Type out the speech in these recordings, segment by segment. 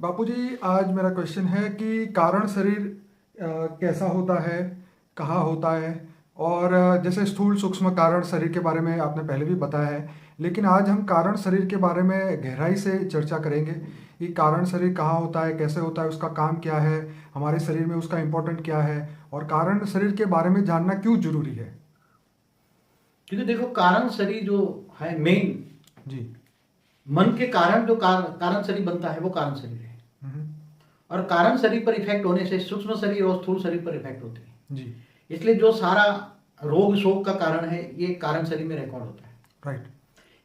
बापूजी, आज मेरा क्वेश्चन है कि कारण शरीर कैसा होता है, कहाँ होता है। और जैसे स्थूल सूक्ष्म कारण शरीर के बारे में आपने पहले भी बताया है, लेकिन आज हम कारण शरीर के बारे में गहराई से चर्चा करेंगे कि कारण शरीर कहाँ होता है, कैसे होता है, उसका काम क्या है, हमारे शरीर में उसका इम्पोर्टेंट क्या है, और कारण शरीर के बारे में जानना क्यों जरूरी है। क्योंकि देखो, कारण शरीर जो है मेन, जी। मन के कारण जो कारण शरीर बनता है वो कारण शरीर है। हम्म। और कारण शरीर पर इफेक्ट होने से सूक्ष्म शरीर और स्थूल शरीर पर इफेक्ट होती है। जी। इसलिए जो सारा रोग शोक का कारण है ये कारण शरीर में रिकॉर्ड होता है। राइट।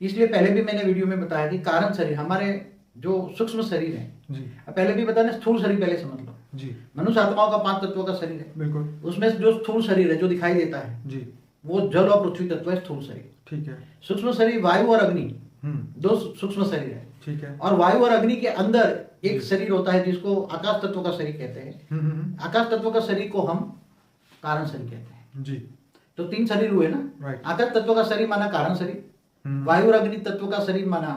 इसलिए पहले भी मैंने वीडियो में बताया कि कारण शरीर हमारे जो सूक्ष्म शरीर है, जी। पहले भी बताया ना, स्थूल शरीर पहले समझ लो। जी। मनुष्य आत्माओं का 5 तत्वों का शरीर है। बिल्कुल। उसमें जो स्थूल शरीर है जो दिखाई देता है जी। वो जल और पृथ्वी तत्व है, स्थूल शरीर। ठीक है। सूक्ष्म शरीर वायु और अग्नि, हम्म। दो सूक्ष्म शरीर है। ठीक है। और वायु और अग्नि के अंदर एक शरीर होता है जिसको आकाश तत्व का शरीर कहते हैं। आकाश तत्व का शरीर को हम कारण शरीर कहते हैं। जी। तो 3 शरीर हुए ना। राइट। आकाश तत्व का शरीर माना कारण शरीर, वायु और अग्नि तत्व का शरीर माना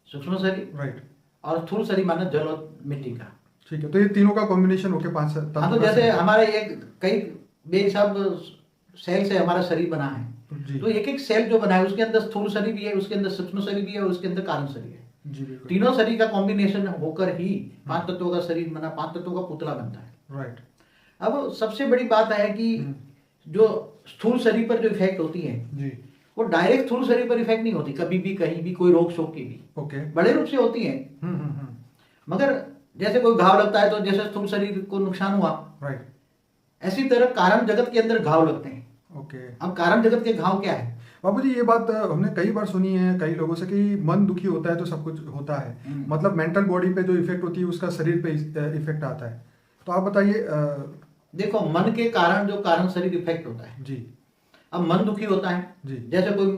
सूक्ष्म शरीर, राइट। और स्थूल शरीर माना जल और मिट्टी का। ठीक है, तो ये तीनों का कॉम्बिनेशन होके 5 हाँ, तो जैसे हमारे एक कई बेहिसाब सेल से हमारा शरीर बना है, जी। तो एक एक सेल जो बना है उसके अंदर स्थूल शरीर भी है, उसके अंदर सूक्ष्म शरीर भी है, और उसके अंदर कारण शरीर है। जी, बिल्कुल। तीनों शरीर का कॉम्बिनेशन होकर ही 5 तत्वों का शरीर बना, 5 तत्वों का पुतला बनता है। राइट। अब सबसे बड़ी बात है कि जो स्थूल शरीर पर जो इफेक्ट होती है जी। वो डायरेक्ट स्थूल शरीर पर इफेक्ट नहीं होती, कभी भी कहीं भी कोई रोग शोक की भी ओके। बड़े रूप से होती है। मगर जैसे कोई घाव लगता है तो जैसे स्थूल शरीर को नुकसान हुआ, राइट। ऐसी तरह कारण जगत के अंदर घाव लगते हैं। ओके। अब कारण जगत के घाव क्या है? बाबूजी, ये बात हमने कई बार सुनी है कई लोगों से कि मन दुखी होता है तो सब कुछ होता है, मतलब मेंटल बॉडी पे जो इफेक्ट होती है उसका शरीर पे इफेक्ट आता है। तो आप बताइए। देखो, मन के कारण जो कारण शरीर इफेक्ट होता है। जी। अब मन दुखी होता है जी। जैसे कोई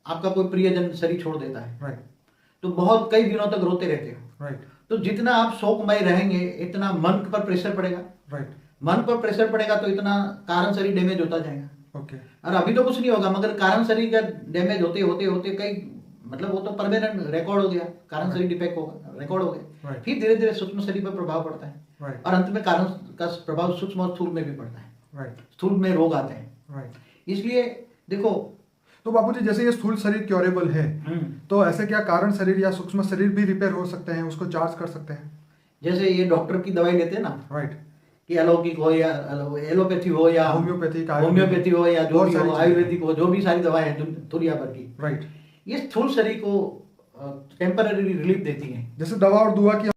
आपका कोई प्रियजन शरीर छोड़ देता है, राइट। तो बहुत कई दिनों तक रोते रहते हो। राइट। तो जितना आप शोकमय रहेंगे इतना मन पर प्रेशर पड़ेगा। राइट। मन पर प्रेशर पड़ेगा तो इतना कारण शरीर डैमेज होता जाएगा। ओके। और अभी तो कुछ नहीं होगा, मगर कारण शरीर का डैमेज होते होते होते कई, मतलब वो तो परमानेंट रिकॉर्ड हो गया, कारण शरीर डिफेक्ट होगा, रिकॉर्ड हो गया। फिर धीरे धीरे सूक्ष्म शरीर पर प्रभाव पड़ता है, और अंत में कारण का प्रभाव सूक्ष्म और स्थूल में भी पड़ता है। राइट। स्थूल में रोग आते हैं। राइट। इसलिए देखो, तो बापूजी, जैसे ये स्थूल शरीर क्योरेबल है, तो ऐसे क्या कारण शरीर या सूक्ष्म शरीर भी रिपेयर हो सकते हैं, उसको चार्ज कर सकते हैं? जैसे ये डॉक्टर की दवाई लेते हैं ना, राइट, कि अलौकिक हो या एलोपैथी हो या होम्योपैथी हो या जो भी हो, आयुर्वेदिक हो, जो भी सारी दवाएं हैं दुनिया भर की, राइट, ये स्थूल शरीर को टेम्पररी रिलीफ देती हैं। जैसे दवा और दुआ की